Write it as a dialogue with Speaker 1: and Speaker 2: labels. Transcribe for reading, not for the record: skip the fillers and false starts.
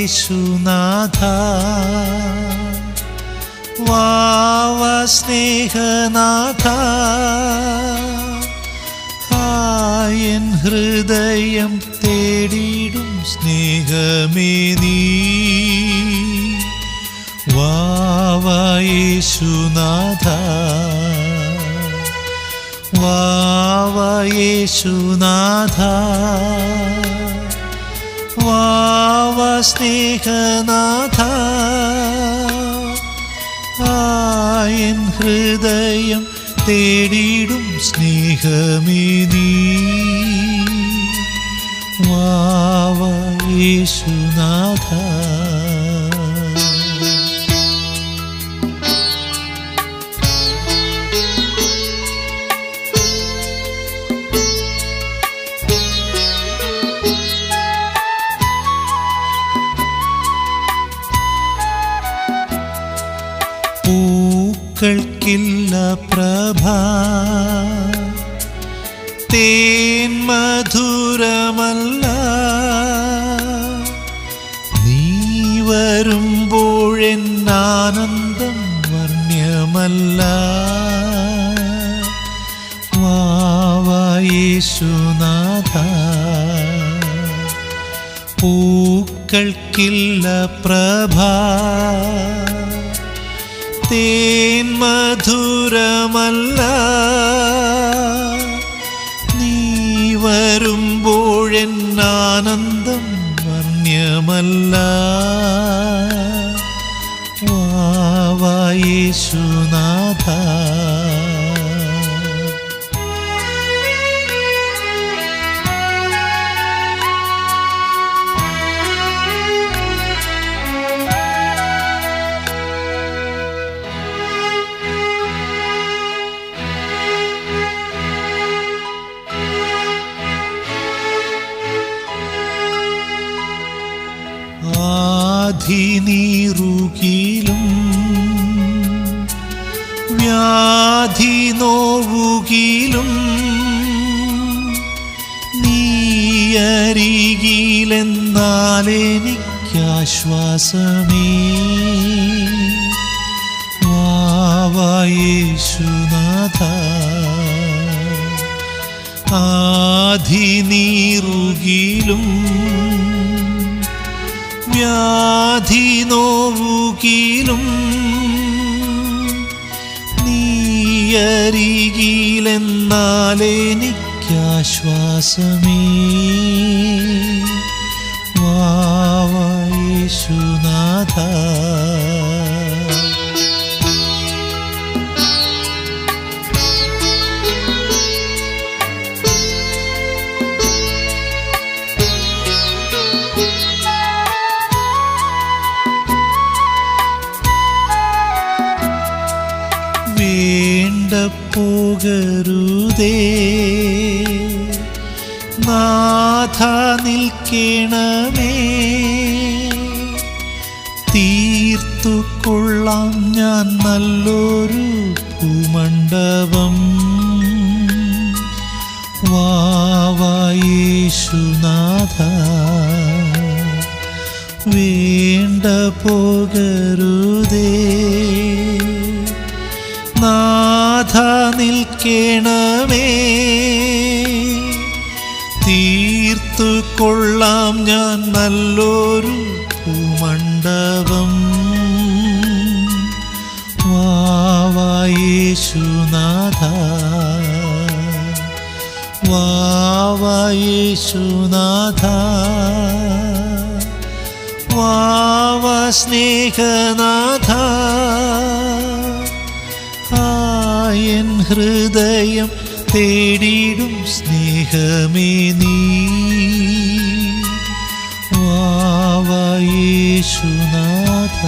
Speaker 1: യേശുനാഥ വാവ സ്നേഹനാഥ എൻ ഹൃദയം തേടിയിടും സ്നേഹമേ നീ വാവ യേശുനാഥ വാവ യേശുനാഥ വാവ സ്നേഹനാഥ എൻ ഹൃദയം തേടിയിടും സ്നേഹമേ നീ വാവ യേശുനാഥ പൂക്കൾക്കില്ല പ്രഭ തേൻ മധുരമല്ല നീ വരുമ്പോഴെന്നാനന്ദം വർണ്ണ്യമല്ല വാവ യേശുനാഥ പൂക്കൾക്കില്ല പ്രഭ തേൻ മധുരമല്ല നീ വരുമ്പോഴെന്നാനന്ദം വർണ്ണ്യമല്ല വാവ യേശുനാഥ ആധിനീറുകിലും വ്യാധി നോവുകിലും നീയരികിലെന്നാലെനിക്കാശ്വാസമേ വാവ യേശുനാഥ ആധിനീറുകിലും വ്യാധി നോവുകിലും നീയരികിലെന്നാലെനിക്കാശ്വാസമേ വാവ യേശുനാഥ വേണ്ട പോകരുതേ നാഥ നിൽക്കണമേ തീർത്തു കൊള്ളാം ഞാൻ നല്ലൊരു ഭൂമണ്ഡപം വാവ യേശുനാഥ വേണ്ട പോകരുതേ നാഥ നിൽക്കണമേ തീർത്തു കൊള്ളാം ഞാൻ നല്ലൊരു ഭൂമണ്ഡപം വാവ യേശുനാഥ വാവ യേശുനാഥ വാവ സ്നേഹനാഥ എൻ ഹൃദയം തേടിയിടും സ്നേഹമേ നീ വാവ യേശുനാഥ